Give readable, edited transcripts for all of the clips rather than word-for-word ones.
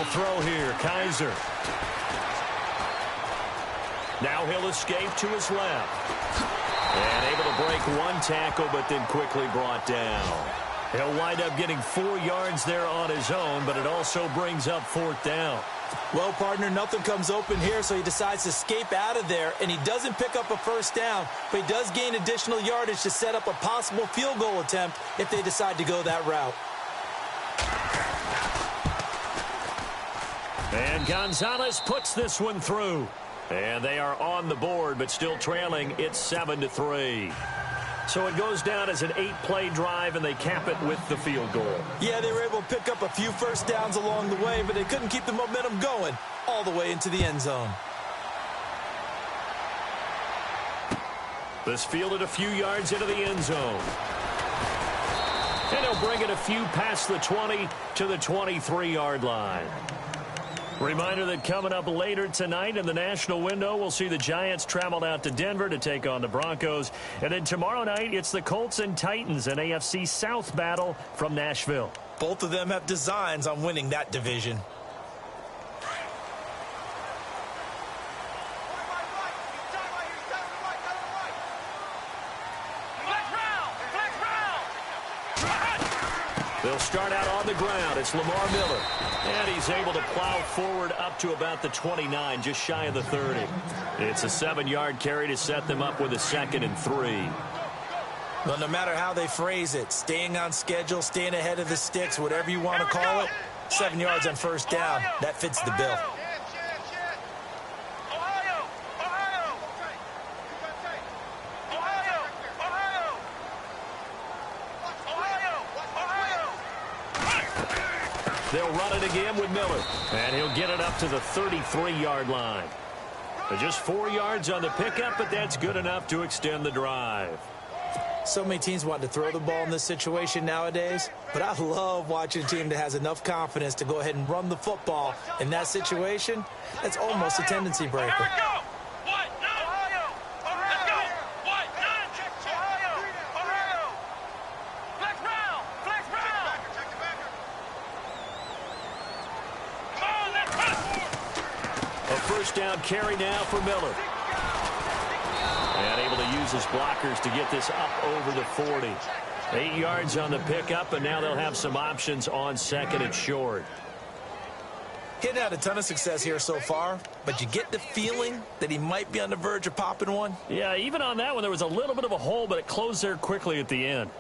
They'll throw here. Kaiser. Now he'll escape to his left. And able to break one tackle, but then quickly brought down. He'll wind up getting 4 yards there on his own, but it also brings up 4th down. Well, partner, nothing comes open here, so he decides to escape out of there, and he doesn't pick up a first down, but he does gain additional yardage to set up a possible field goal attempt if they decide to go that route. And Gonzalez puts this one through. And they are on the board, but still trailing. It's 7-3. So it goes down as an 8-play drive, and they cap it with the field goal. Yeah, they were able to pick up a few first downs along the way, but they couldn't keep the momentum going all the way into the end zone. This fielded a few yards into the end zone. And he'll bring it a few past the 20 to the 23-yard line. Reminder that coming up later tonight in the national window, we'll see the Giants travel out to Denver to take on the Broncos. And then tomorrow night, it's the Colts and Titans, an AFC South battle from Nashville. Both of them have designs on winning that division. They'll start out on the ground. It's Lamar Miller. And he's able to plow forward up to about the 29, just shy of the 30. It's a 7-yard carry to set them up with a 2nd and 3. Well, no matter how they phrase it, staying on schedule, staying ahead of the sticks, whatever you want to call it, 7 yards on first down, that fits the bill. They'll run it again with Miller. And he'll get it up to the 33-yard line. Just 4 yards on the pickup, but that's good enough to extend the drive. So many teams want to throw the ball in this situation nowadays, but I love watching a team that has enough confidence to go ahead and run the football. In that situation, that's almost a tendency breaker. First down carry now for Miller. And able to use his blockers to get this up over the 40. 8 yards on the pickup, and now they'll have some options on 2nd and short. He's had a ton of success here so far, but you get the feeling that he might be on the verge of popping one. Yeah, even on that one, there was a little bit of a hole, but it closed there quickly at the end.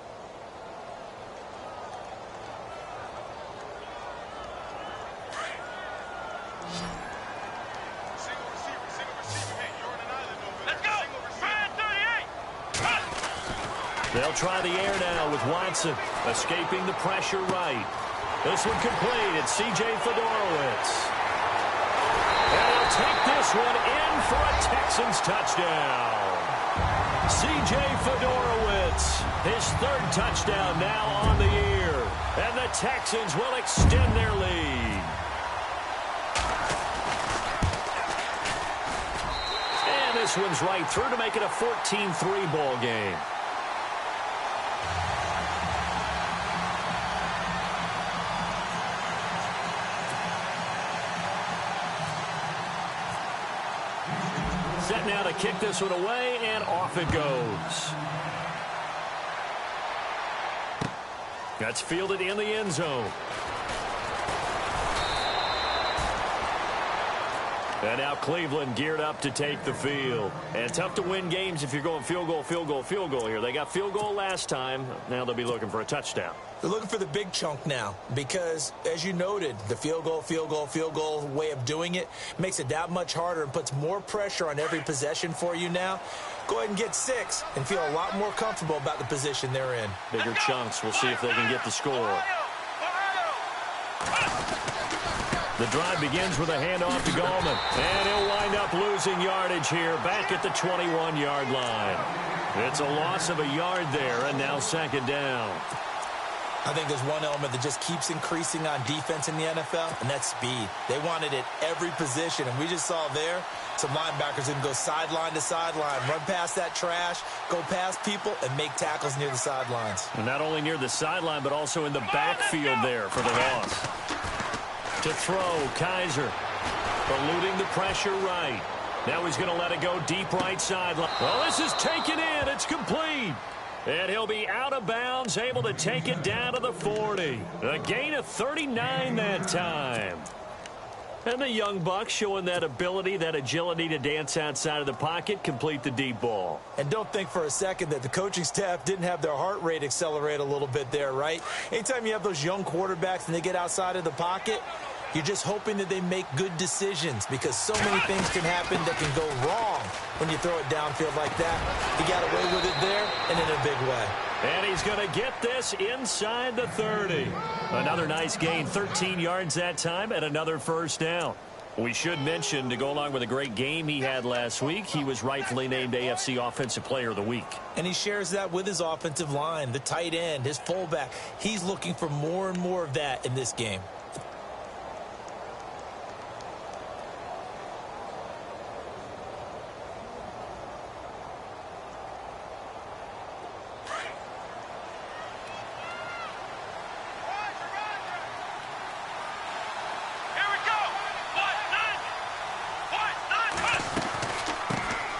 They'll try the air now with Watson, escaping the pressure right. This one complete. It's C.J. Fedorowicz. And he'll take this one in for a Texans touchdown. C.J. Fedorowicz, his 3rd touchdown now on the year. And the Texans will extend their lead. And this one's right through to make it a 14-3 ball game. Set now to kick this one away, and off it goes. That's fielded in the end zone. And now Cleveland geared up to take the field. And tough to win games if you're going field goal, field goal, field goal here. They got field goal last time. Now they'll be looking for a touchdown. They're looking for the big chunk now because, as you noted, the field goal way of doing it makes it that much harder and puts more pressure on every possession for you now. Go ahead and get 6 and feel a lot more comfortable about the position they're in. Bigger chunks. We'll see if they can get the score. The drive begins with a handoff to Gallman. And he'll wind up losing yardage here back at the 21-yard line. It's a loss of a yard there, and now 2nd down. I think there's one element that just keeps increasing on defense in the NFL, and that's speed. They want it at every position, and we just saw there some linebackers that can go sideline to sideline, run past that trash, go past people, and make tackles near the sidelines. And not only near the sideline, but also in the backfield there for the loss. To throw, Kaiser. Eluding the pressure right. Now he's going to let it go deep right sideline. Well, this is taken in. It's complete. And he'll be out of bounds, able to take it down to the 40. A gain of 39 that time. And the young buck showing that ability, that agility to dance outside of the pocket, complete the deep ball. And don't think for a second that the coaching staff didn't have their heart rate accelerate a little bit there, right? Anytime you have those young quarterbacks and they get outside of the pocket, you're just hoping that they make good decisions because so many things can happen that can go wrong when you throw it downfield like that. He got away with it there and in a big way. And he's going to get this inside the 30. Another nice gain, 13 yards that time, and another first down. We should mention, to go along with a great game he had last week, he was rightfully named AFC Offensive Player of the Week. And he shares that with his offensive line, the tight end, his fullback. He's looking for more and more of that in this game.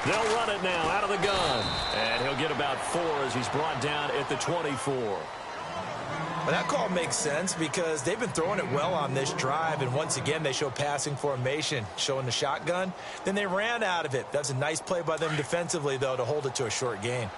They'll run it now out of the gun. And he'll get about 4 as he's brought down at the 24. Well, that call makes sense because they've been throwing it well on this drive. And once again, they show passing formation, showing the shotgun. Then they ran out of it. That's a nice play by them defensively, though, to hold it to a short gain.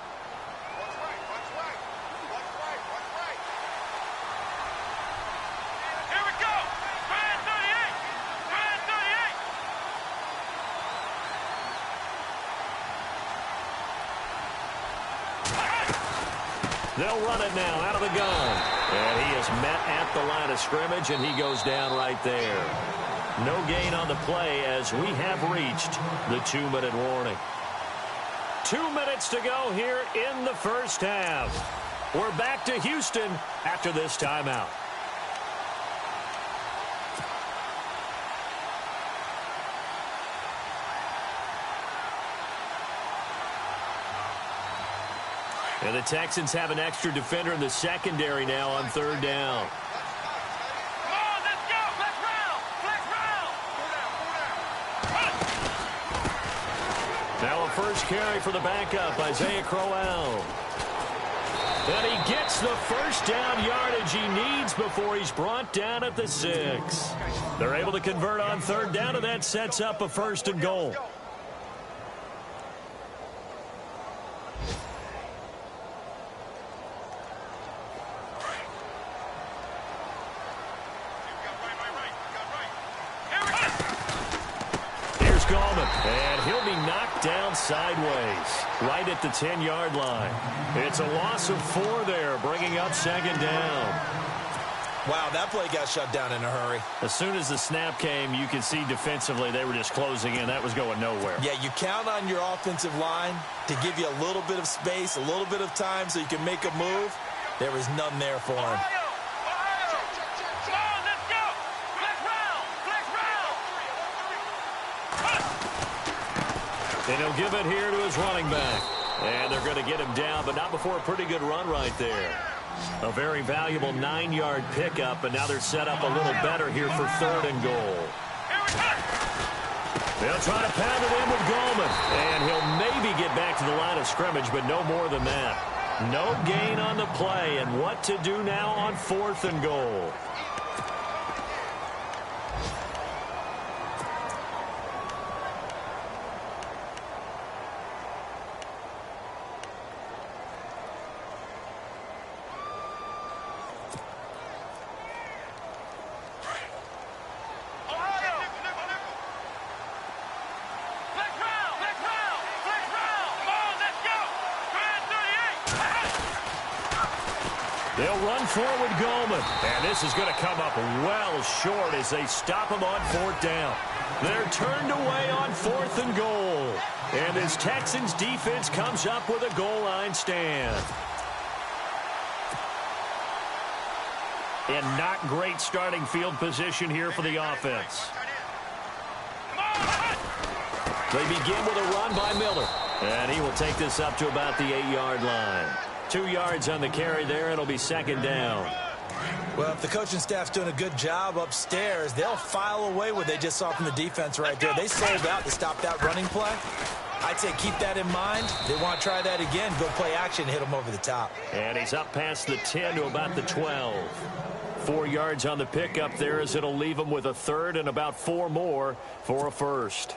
They'll run it now out of the gun. And he is met at the line of scrimmage, and he goes down right there. No gain on the play as we have reached the 2-minute warning. 2 minutes to go here in the first half. We're back to Houston after this timeout. And the Texans have an extra defender in the secondary now on 3rd down. Come on, let's go. Let's round. Let's round. Now a first carry for the backup, Isaiah Crowell. And he gets the first down yardage he needs before he's brought down at the 6. They're able to convert on 3rd down, and that sets up a 1st and goal. And he'll be knocked down sideways, right at the 10-yard line. It's a loss of 4 there, bringing up 2nd down. Wow, that play got shut down in a hurry. As soon as the snap came, you could see defensively they were just closing in. That was going nowhere. Yeah, you count on your offensive line to give you a little bit of space, a little bit of time so you can make a move. There was none there for him. And he'll give it here to his running back. And they're going to get him down, but not before a pretty good run right there. A very valuable 9-yard pickup, and now they're set up a little better here for 3rd and goal. They'll try to pound it in with Goldman. And he'll maybe get back to the line of scrimmage, but no more than that. No gain on the play, and what to do now on 4th and goal. They'll run forward Goldman. And this is going to come up well short as they stop him on 4th down. They're turned away on 4th and goal. And this Texans defense comes up with a goal line stand. And not great starting field position here for the offense. They begin with a run by Miller. And he will take this up to about the 8-yard line. 2 yards on the carry there. It'll be 2nd down. Well, if the coaching staff's doing a good job upstairs, they'll file away what they just saw from the defense right there. They sold out to stop that running play. I'd say keep that in mind. They want to try that again. Go play action, hit them over the top. And he's up past the 10 to about the 12. 4 yards on the pickup there as it'll leave him with a third and about 4 more for a first.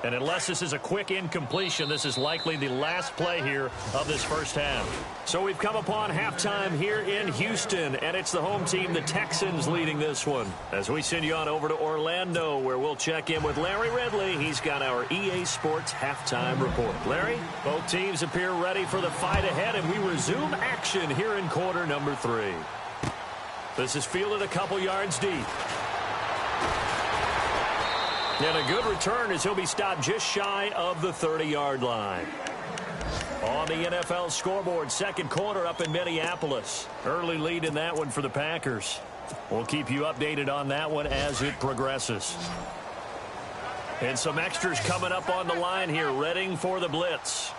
And unless this is a quick incompletion, this is likely the last play here of this first half. So we've come upon halftime here in Houston, and it's the home team, the Texans, leading this one. As we send you on over to Orlando, where we'll check in with Larry Ridley. He's got our EA Sports halftime report. Larry, both teams appear ready for the fight ahead, and we resume action here in quarter number 3. This is fielded a couple yards deep. And a good return as he'll be stopped just shy of the 30-yard line. On the NFL scoreboard, second quarter up in Minneapolis. Early lead in that one for the Packers. We'll keep you updated on that one as it progresses. And some extras coming up on the line here, readying for the blitz.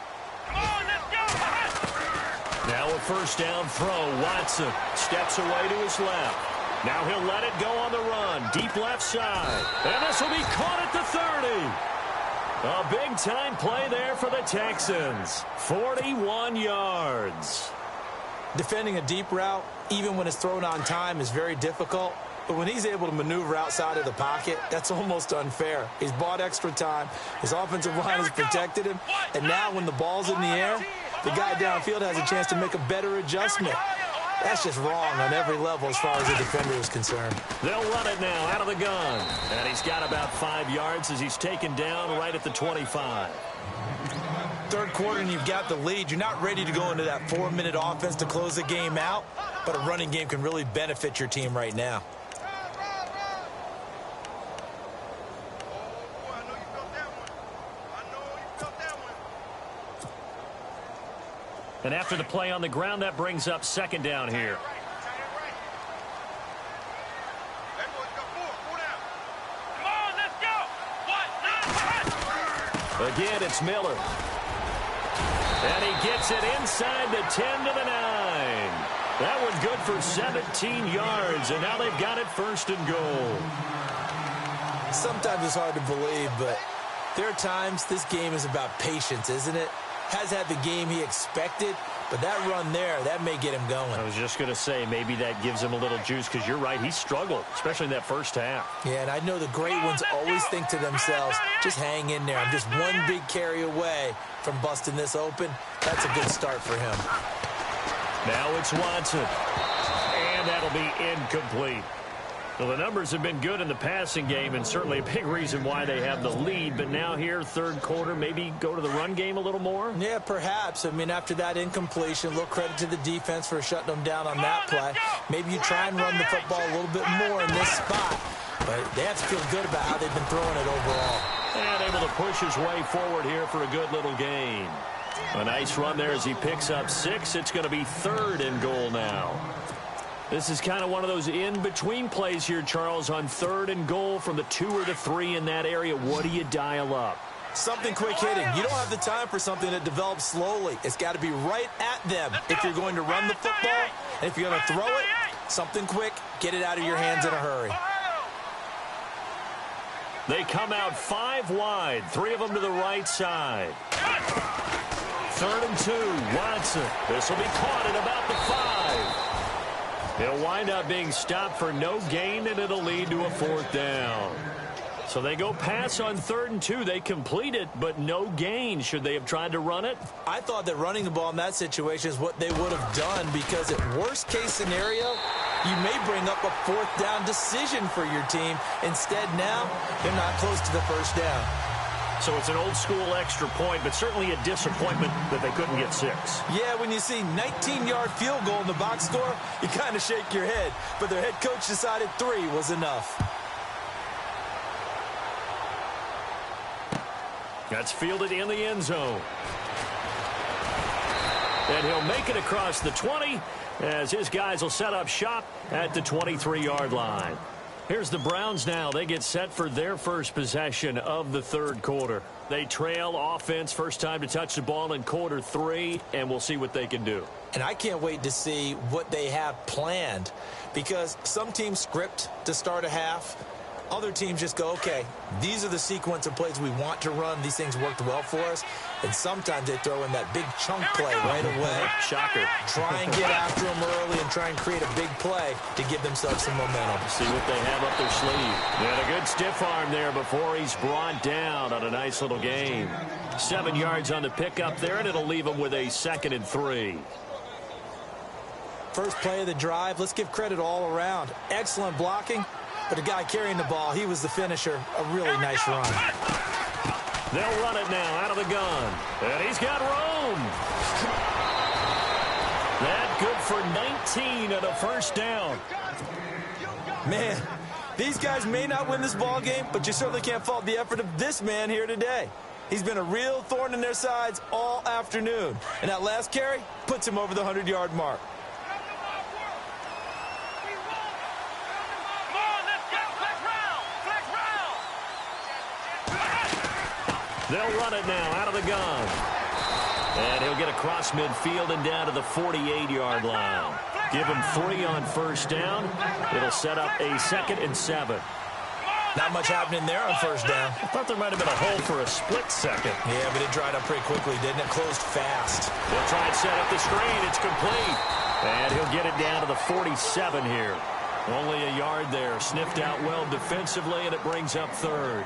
Come on, let's go. Now a first down throw. Watson steps away to his left. Now he'll let it go on the run. Deep left side. And this will be caught at the 30. A big-time play there for the Texans. 41 yards. Defending a deep route, even when it's thrown on time, is very difficult. But when he's able to maneuver outside of the pocket, that's almost unfair. He's bought extra time. His offensive line has protected him. And now when the ball's in the air, the guy downfield has a chance to make a better adjustment. That's just wrong on every level as far as the defender is concerned. They'll run it now out of the gun. And he's got about 5 yards as he's taken down right at the 25. Third quarter and you've got the lead. You're not ready to go into that 4-minute offense to close the game out, but a running game can really benefit your team right now. And after the play on the ground, that brings up second down here. Again, it's Miller. And he gets it inside the 10 to the 9. That one good for 17 yards, and now they've got it first and goal. Sometimes it's hard to believe, but there are times this game is about patience, isn't it? Has had the game he expected, but that run there, that may get him going. I was just going to say, maybe that gives him a little juice, because you're right, he struggled, especially in that first half. Yeah, and I know the great ones always think to themselves, just hang in there. I'm just one big carry away from busting this open. That's a good start for him. Now it's Watson, and that'll be incomplete. Well, the numbers have been good in the passing game, and certainly a big reason why they have the lead. But now here, third quarter, maybe go to the run game a little more? Yeah, perhaps. I mean, after that incompletion, a little credit to the defense for shutting them down on that play. Maybe you try and run the football a little bit more in this spot. But they have to feel good about how they've been throwing it overall. And able to push his way forward here for a good little gain. A nice run there as he picks up 6. It's going to be third and goal now. This is kind of one of those in-between plays here, Charles, on third and goal from the 2 or the 3 in that area. What do you dial up? Something quick hitting. You don't have the time for something that develops slowly. It's got to be right at them if you're going to run the football. And if you're going to throw it, something quick, get it out of your hands in a hurry. They come out 5 wide, 3 of them to the right side. Third and 2, Watson. This will be caught at about the 5. It'll wind up being stopped for no gain, and it'll lead to a 4th down. So they go pass on third and 2. They complete it, but no gain. Should they have tried to run it? I thought that running the ball in that situation is what they would have done, because at worst-case scenario, you may bring up a 4th down decision for your team. Instead, now, they're not close to the first down. So it's an old-school extra point, but certainly a disappointment that they couldn't get 6. Yeah, when you see 19-yard field goal in the box score, you kind of shake your head. But their head coach decided 3 was enough. That's fielded in the end zone. And he'll make it across the 20 as his guys will set up shop at the 23-yard line. Here's the Browns now. They get set for their first possession of the third quarter. They trail offense, first time to touch the ball in quarter 3, and we'll see what they can do. And I can't wait to see what they have planned, because some teams script to start a half. Other teams just go, okay, these are the sequence of plays we want to run. These things worked well for us. And sometimes they throw in that big chunk play right away. Shocker. Try and get after them early and try and create a big play to give themselves some momentum. See what they have up their sleeve. And a good stiff arm there before he's brought down on a nice little game. 7 yards on the pickup there, and it'll leave him with a 2nd and 3. First play of the drive, let's give credit all around. Excellent blocking. But the guy carrying the ball, he was the finisher. A really nice run. They'll run it now out of the gun. And he's got room. That good for 19 and a first down. Man, these guys may not win this ball game, but you certainly can't fault the effort of this man here today. He's been a real thorn in their sides all afternoon. And that last carry puts him over the 100-yard mark. They'll run it now out of the gun. And he'll get across midfield and down to the 48-yard line. Give him 3 on first down. It'll set up a 2nd and 7. Not much happening there on first down. I thought there might have been a hole for a split second. Yeah, but it dried up pretty quickly, didn't it? Closed fast. They'll try and set up the screen. It's complete. And he'll get it down to the 47 here. Only a yard there. Sniffed out well defensively, and it brings up 3rd.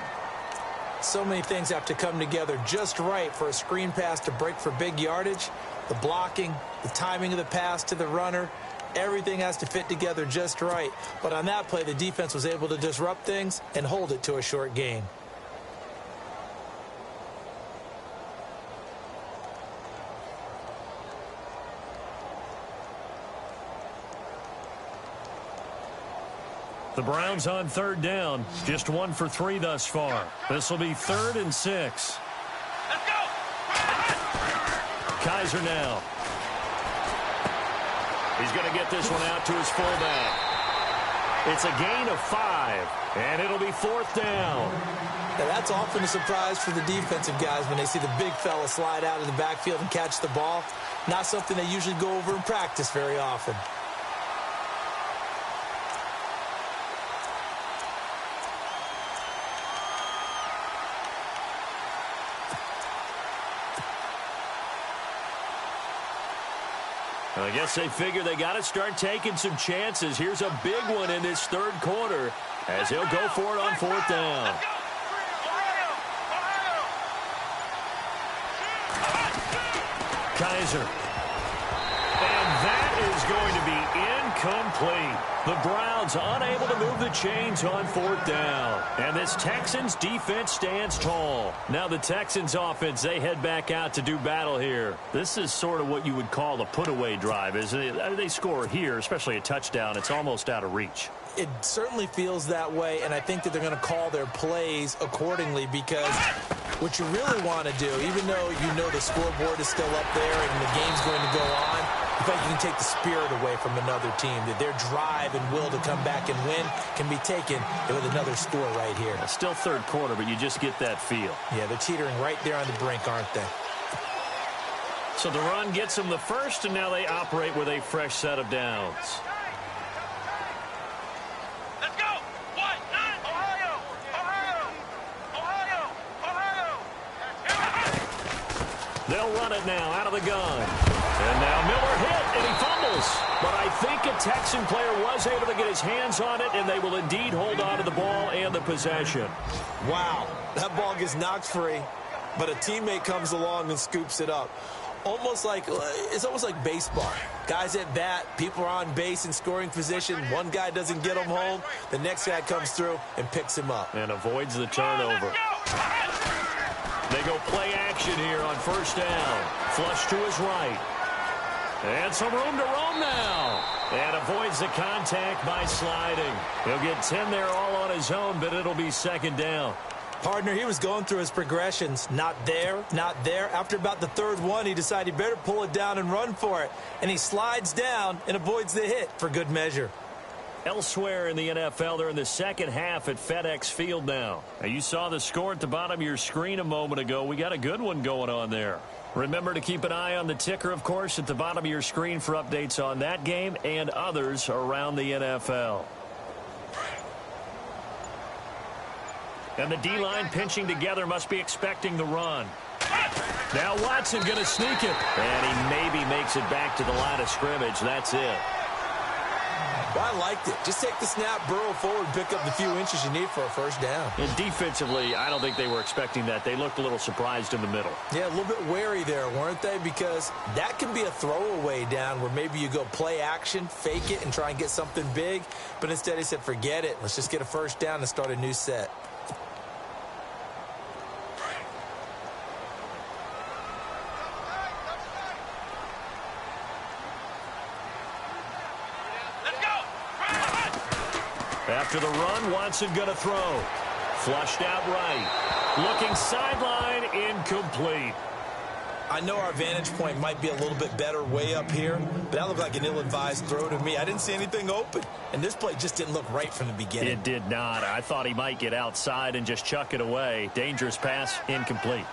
So many things have to come together just right for a screen pass to break for big yardage. The blocking, the timing of the pass to the runner, everything has to fit together just right. But on that play, the defense was able to disrupt things and hold it to a short gain. The Browns on 3rd down. Just 1 for 3 thus far. This will be 3rd and 6. Let's go! Kaiser now. He's going to get this one out to his fullback. It's a gain of 5, and it'll be 4th down. Now that's often a surprise for the defensive guys when they see the big fella slide out of the backfield and catch the ball. Not something they usually go over in practice very often. I guess they figure they got to start taking some chances. Here's a big one in this 3rd quarter as he'll go for it on 4th down. Kaiser. And that is going to be incomplete. The Browns unable to move the chains on 4th down. And this Texans defense stands tall. Now the Texans offense, they head back out to do battle here. This is sort of what you would call a put-away drive, isn't it? They score here, especially a touchdown. It's almost out of reach. It certainly feels that way, and I think that they're going to call their plays accordingly, because what you really want to do, even though you know the scoreboard is still up there and the game's going to go on, I think you can take the spirit away from another team, that their drive and will to come back and win can be taken with another score right here. It's still 3rd quarter, but you just get that feel. Yeah, they're teetering right there on the brink, aren't they? So the run gets them the first, and now they operate with a fresh set of downs. Let's go! 1, 9, Ohio! Ohio! Ohio! Ohio! They'll run it now out of the gun. And now Miller hit, and he fumbles. But I think a Texan player was able to get his hands on it, and they will indeed hold on to the ball and the possession. Wow, that ball gets knocked free, but a teammate comes along and scoops it up. It's almost like baseball. Guys at bat, people are on base in scoring position. One guy doesn't get him home. The next guy comes through and picks him up. And avoids the turnover. They go play action here on first down. Flush to his right. And some room to roam now. And avoids the contact by sliding. He'll get 10 there all on his own, but it'll be 2nd down. Partner, he was going through his progressions. Not there, not there. After about the 3rd one, he decided he better pull it down and run for it. And he slides down and avoids the hit for good measure. Elsewhere in the NFL, they're in the second half at FedEx Field now. Now, you saw the score at the bottom of your screen a moment ago. We got a good one going on there. Remember to keep an eye on the ticker, of course, at the bottom of your screen for updates on that game and others around the NFL. And the D-line pinching together must be expecting the run. Now Watson going to sneak it. And he maybe makes it back to the line of scrimmage. That's it. Well, I liked it. Just take the snap, burrow forward, pick up the few inches you need for a first down. And defensively, I don't think they were expecting that. They looked a little surprised in the middle. Yeah, a little bit wary there, weren't they? Because that can be a throwaway down where maybe you go play action, fake it, and try and get something big. But instead he said, forget it. Let's just get a first down and start a new set. After the run, Watson going to throw. Flushed out right. Looking sideline, incomplete. I know our vantage point might be a little bit better way up here, but that looked like an ill-advised throw to me. I didn't see anything open, and this play just didn't look right from the beginning. It did not. I thought he might get outside and just chuck it away. Dangerous pass, incomplete.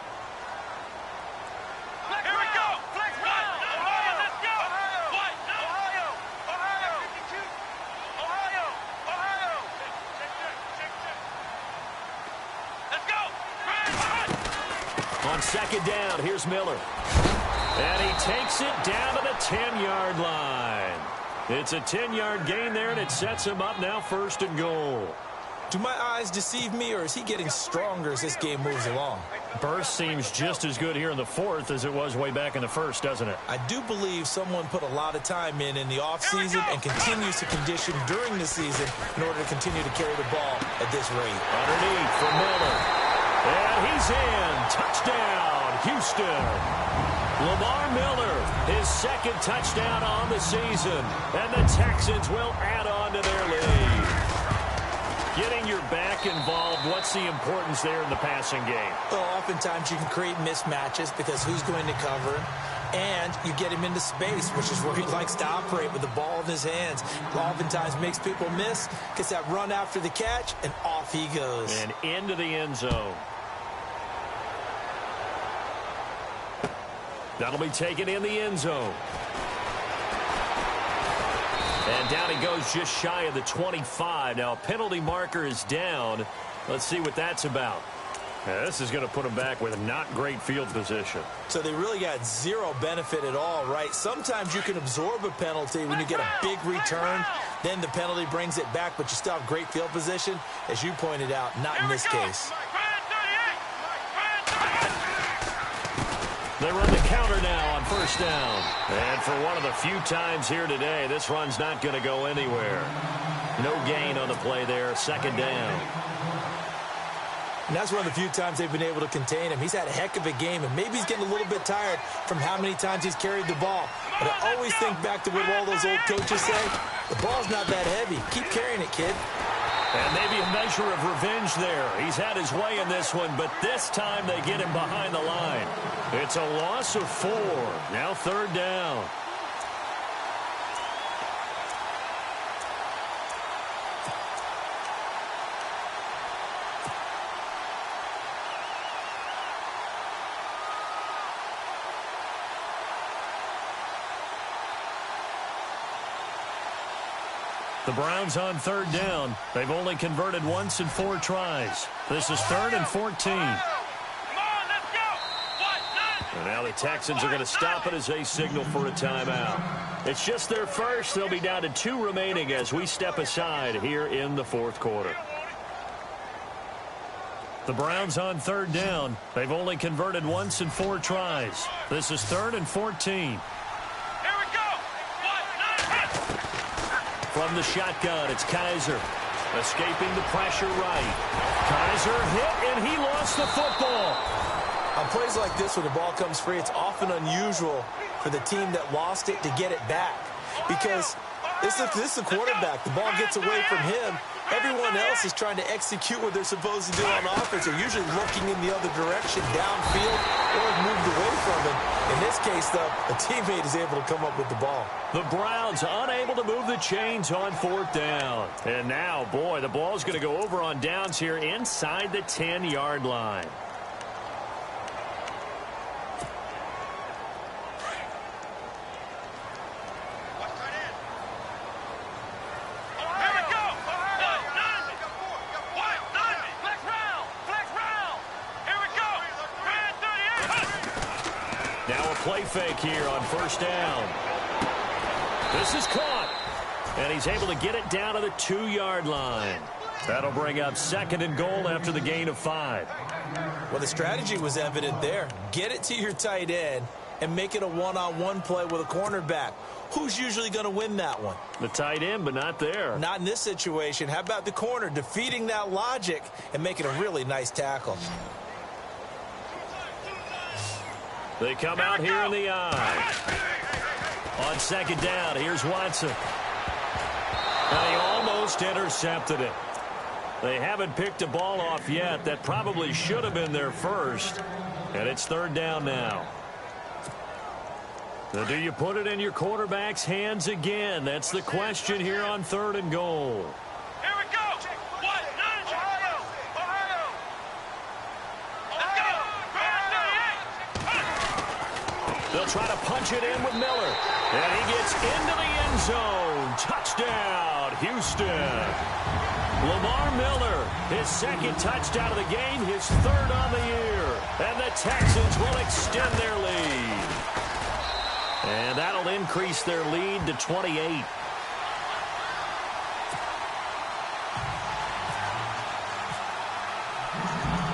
On second down, here's Miller. And he takes it down to the 10-yard line. It's a 10-yard gain there, and it sets him up now 1st and goal. Do my eyes deceive me, or is he getting stronger as this game moves along? Burst seems just as good here in the 4th as it was way back in the 1st, doesn't it? I do believe someone put a lot of time in the offseason and continues to condition during the season in order to continue to carry the ball at this rate. Underneath for Miller. And he's in. Touchdown, Houston. Lamar Miller, his 2nd touchdown on the season. And the Texans will add on to their lead. Getting your back involved, what's the importance there in the passing game? Well, oftentimes you can create mismatches because who's going to cover him? And you get him into space, which is where he likes to operate with the ball in his hands. Oftentimes makes people miss, gets that run after the catch, and off he goes. And into the end zone. That'll be taken in the end zone. And down he goes just shy of the 25. Now a penalty marker is down. Let's see what that's about. Now, this is going to put him back with not great field position. So they really got zero benefit at all, right? Sometimes you can absorb a penalty when you get a big return. Then the penalty brings it back, but you still have great field position. As you pointed out, not in this case. They run the counter now on 1st down. And for one of the few times here today, this run's not going to go anywhere. No gain on the play there, 2nd down. And that's one of the few times they've been able to contain him. He's had a heck of a game, and maybe he's getting a little bit tired from how many times he's carried the ball. But I always think back to what all those old coaches say. The ball's not that heavy. Keep carrying it, kid. And maybe a measure of revenge there. He's had his way in this one, but this time they get him behind the line. It's a loss of 4. Now 3rd down. The Browns on 3rd down. They've only converted once in 4 tries. This is 3rd and 14. And now the Texans are going to stop it as they signal for a timeout. It's just their first. They'll be down to 2 remaining as we step aside here in the 4th quarter. The Browns on 3rd down. They've only converted once in 4 tries. This is 3rd and 14. From the shotgun, it's Kaiser. Escaping the pressure right. Kaiser hit, and he lost the football. On plays like this where the ball comes free, it's often unusual for the team that lost it to get it back. Because This is the quarterback. The ball gets away from him. Everyone else is trying to execute what they're supposed to do on offense. They're usually looking in the other direction, downfield, or have moved away from him. In this case, though, a teammate is able to come up with the ball. The Browns unable to move the chains on 4th down. And now, boy, the ball's going to go over on downs here inside the 10-yard line. Play fake here on 1st down. This is caught. And he's able to get it down to the 2-yard line. That'll bring up 2nd and goal after the gain of 5. Well, the strategy was evident there. Get it to your tight end and make it a one-on-one play with a cornerback. Who's usually going to win that one? The tight end, but not there. Not in this situation. How about the corner defeating that logic and making a really nice tackle? They come out here in the eye. On 2nd down, here's Watson. And he almost intercepted it. They haven't picked a ball off yet. That probably should have been their first. And it's 3rd down now. So do you put it in your quarterback's hands again? That's the question here on 3rd and goal. Here we go. They'll try to punch it in with Miller. And he gets into the end zone. Touchdown, Houston. Lamar Miller, his 2nd touchdown of the game, his 3rd on the year. And the Texans will extend their lead. And that'll increase their lead to 28.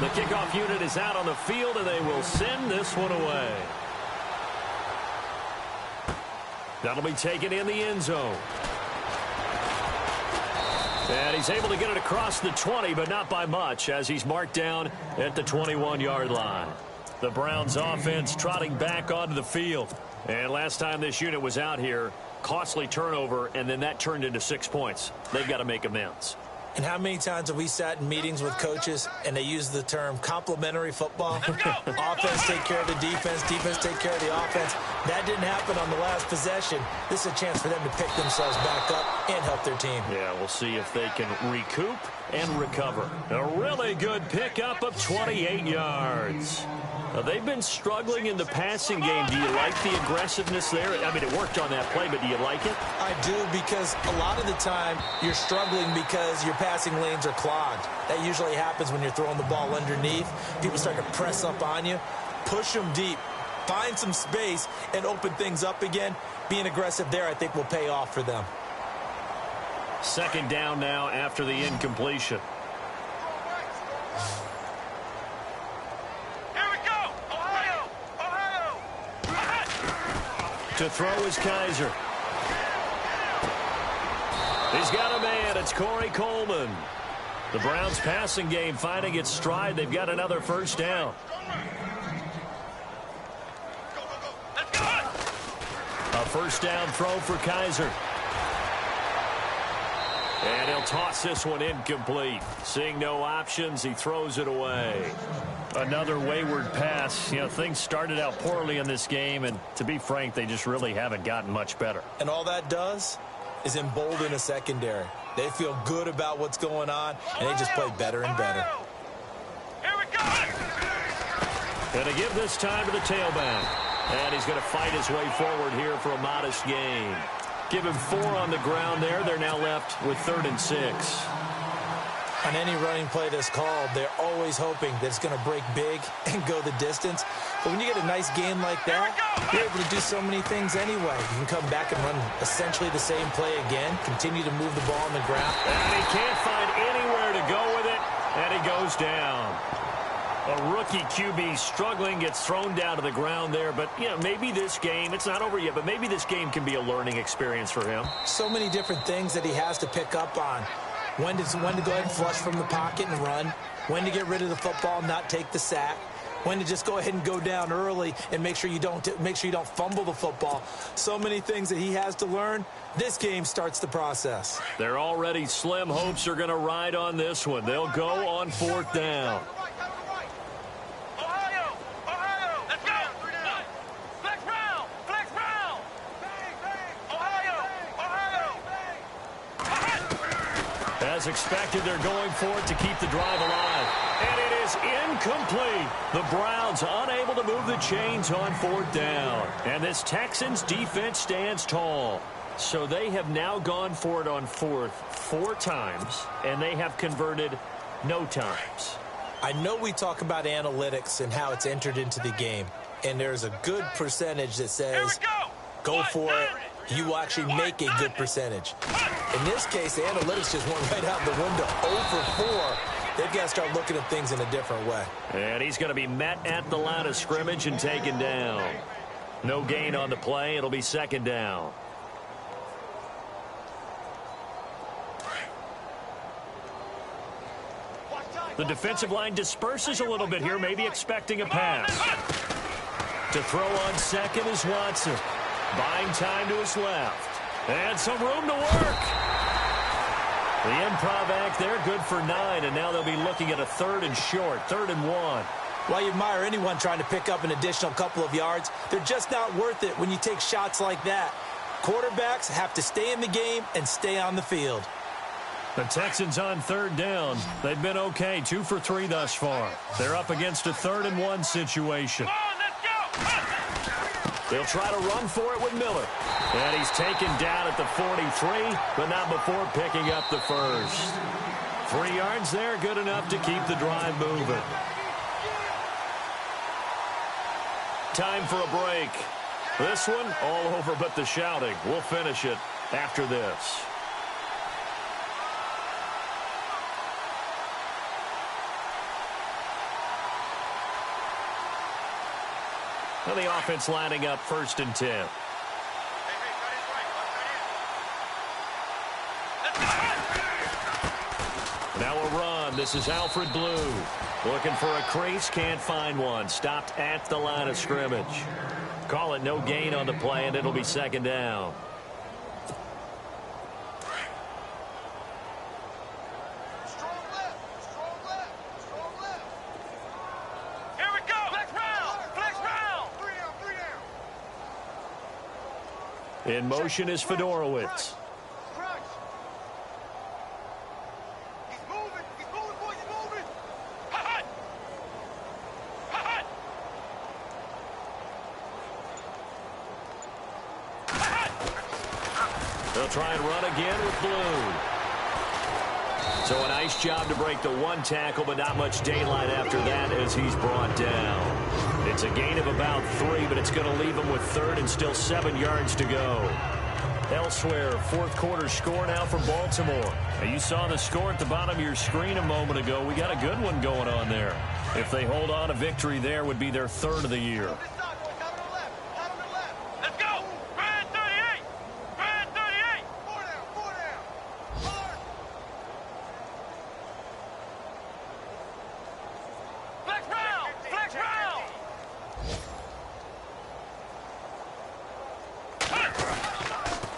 The kickoff unit is out on the field, and they will send this one away. That'll be taken in the end zone. And he's able to get it across the 20, but not by much, as he's marked down at the 21-yard line. The Browns offense trotting back onto the field. And last time this unit was out here, costly turnover, and then that turned into 6 points. They've got to make amends. And how many times have we sat in meetings with coaches and they use the term complementary football? Offense take care of the defense, defense take care of the offense. That didn't happen on the last possession. This is a chance for them to pick themselves back up and help their team. Yeah, we'll see if they can recoup and recover. A really good pickup of 28 yards. They've been struggling in the passing game. Do you like the aggressiveness there? I mean, it worked on that play, but do you like it? I do, because a lot of the time you're struggling because your passing lanes are clogged. That usually happens when you're throwing the ball underneath. People start to press up on you. Push them deep. Find some space and open things up again. Being aggressive there, I think, will pay off for them. 2nd down now after the incompletion. To throw is Kaiser. He's got a man. It's Corey Coleman. The Browns passing game finding its stride. They've got another 1st down. A 1st down throw for Kaiser. And he'll toss this one incomplete. Seeing no options, he throws it away. Another wayward pass. You know, things started out poorly in this game, and to be frank, they just really haven't gotten much better. And all that does is embolden a secondary. They feel good about what's going on, and they just play better and better. Here we go. Going to give this time to the tailback. And he's going to fight his way forward here for a modest gain. Give him 4 on the ground there. They're now left with 3rd and 6. On any running play that's called, they're always hoping that it's going to break big and go the distance. But when you get a nice gain like that, you're able to do so many things anyway. You can come back and run essentially the same play again, continue to move the ball on the ground. And he can't find anywhere to go with it, and he goes down. A rookie QB struggling, gets thrown down to the ground there. But, you know, maybe this game, it's not over yet, but maybe this game can be a learning experience for him. So many different things that he has to pick up on. When to go ahead and flush from the pocket and run. When to get rid of the football, not take the sack. when to just go ahead and go down early and make sure you don't fumble the football. So many things that he has to learn. This game starts the process. They're already slim hopes are going to ride on this one. They'll go on 4th down. As expected, they're going for it to keep the drive alive. And it is incomplete. The Browns unable to move the chains on 4th down. And this Texans defense stands tall. So they have now gone for it on 4th 4 times, and they have converted no times. I know we talk about analytics and how it's entered into the game, and there's a good percentage that says go for it. You will actually make a good percentage. In this case, the analytics just went right out the window. 0 for 4. They've got to start looking at things in a different way. And he's going to be met at the line of scrimmage and taken down. No gain on the play. It'll be 2nd down. The defensive line disperses a little bit here, maybe expecting a pass. To throw on 2nd is Watson. Buying time to his left. And some room to work. The improv act there, good for 9, and now they'll be looking at a 3rd and short, 3rd and 1. While you admire anyone trying to pick up an additional couple of yards, they're just not worth it when you take shots like that. Quarterbacks have to stay in the game and stay on the field. The Texans on 3rd down. They've been okay, 2 for 3 thus far. They're up against a 3rd and 1 situation. They'll try to run for it with Miller. And he's taken down at the 43, but not before picking up the first. 3 yards there, good enough to keep the drive moving. Time for a break. This one, all over but the shouting. We'll finish it after this. And the offense lining up 1st and 10. Now a run. This is Alfred Blue. Looking for a crease. Can't find one. Stopped at the line of scrimmage. Call it no gain on the play, and it'll be 2nd down. In motion is Fedorowicz. He's moving, boy, he's moving. They'll try and run again with Blue. So a nice job to break the 1 tackle, but not much daylight after that as he's brought down. It's a gain of about 3, but it's going to leave him with 3rd and still 7 yards to go. Elsewhere, 4th quarter score now for Baltimore. Now you saw the score at the bottom of your screen a moment ago. We got a good one going on there. If they hold on, a victory there would be their 3rd of the year. Let's go! Brad 38! Brad 38! 4 down, 4 down! Flex round! Flex round!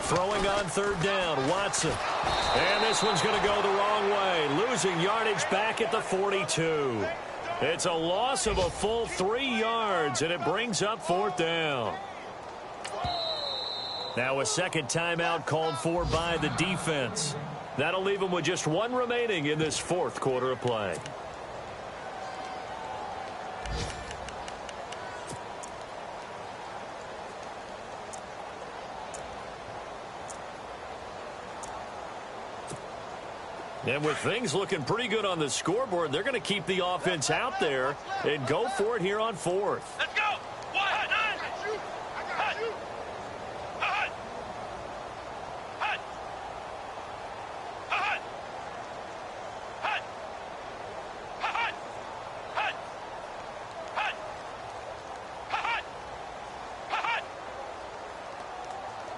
Throwing on 3rd down, Watson. And this one's going to go the wrong way. Losing yardage back at the 42. It's a loss of a full 3 yards, and it brings up 4th down. Now a 2nd timeout called for by the defense. That'll leave them with just 1 remaining in this 4th quarter of play. And with things looking pretty good on the scoreboard, they're going to keep the offense out there and go for it here on 4th. Let's go! Hut! Hut! Hut! Hut! Hut! Hut! Hut! Hut! Hut! Hut! Hut!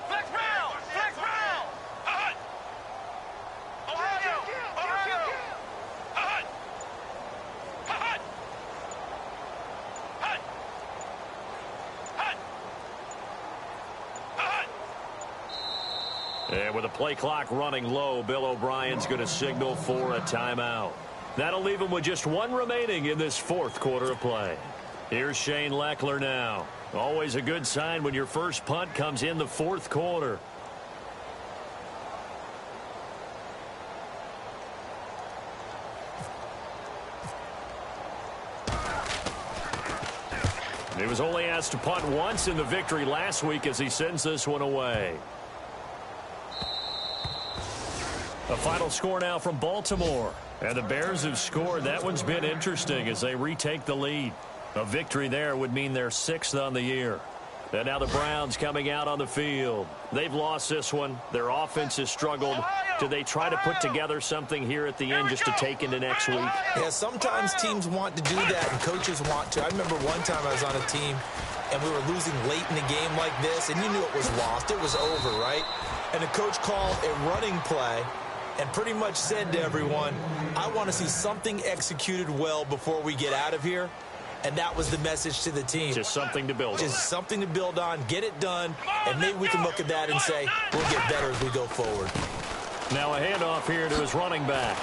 Flex round! Flex round! Hut! Ohio! Ohio! Hut! Hut! And with the play clock running low, Bill O'Brien's going to signal for a timeout. That'll leave him with just one remaining in this fourth quarter of play. Here's Shane Leckler now. Always a good sign when your first punt comes in the fourth quarter. He was only asked to punt once in the victory last week as he sends this one away. A final score now from Baltimore. And the Bears have scored. That one's been interesting as they retake the lead. A victory there would mean they're 6th on the year. And now the Browns coming out on the field. They've lost this one. Their offense has struggled. Do they try to put together something here at the end just to take into next week? Yeah, sometimes teams want to do that and coaches want to. I remember one time I was on a team and we were losing late in the game like this, and you knew it was lost. It was over, right? And the coach called a running play and pretty much said to everyone, I want to see something executed well before we get out of here. And that was the message to the team. Just something to build on. Just something to build on, get it done, and maybe we can look at that and say, we'll get better as we go forward. Now a handoff here to his running back.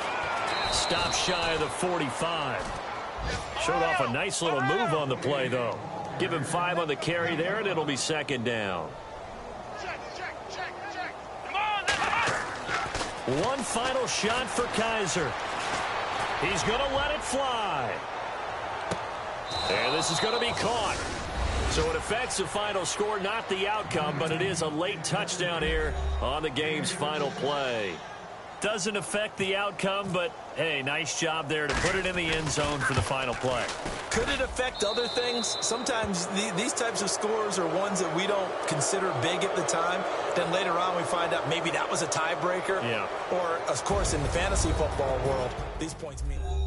Stop shy of the 45. Showed off a nice little move on the play, though. Give him 5 on the carry there, and it'll be second down. One final shot for Kaiser. He's going to let it fly. And this is going to be caught. So it affects the final score, not the outcome, but it is a late touchdown here on the game's final play. Doesn't affect the outcome, but, hey, nice job there to put it in the end zone for the final play. Could it affect other things? Sometimes these types of scores are ones that we don't consider big at the time. Then later on we find out maybe that was a tiebreaker. Yeah. Or, of course, in the fantasy football world, these points mean...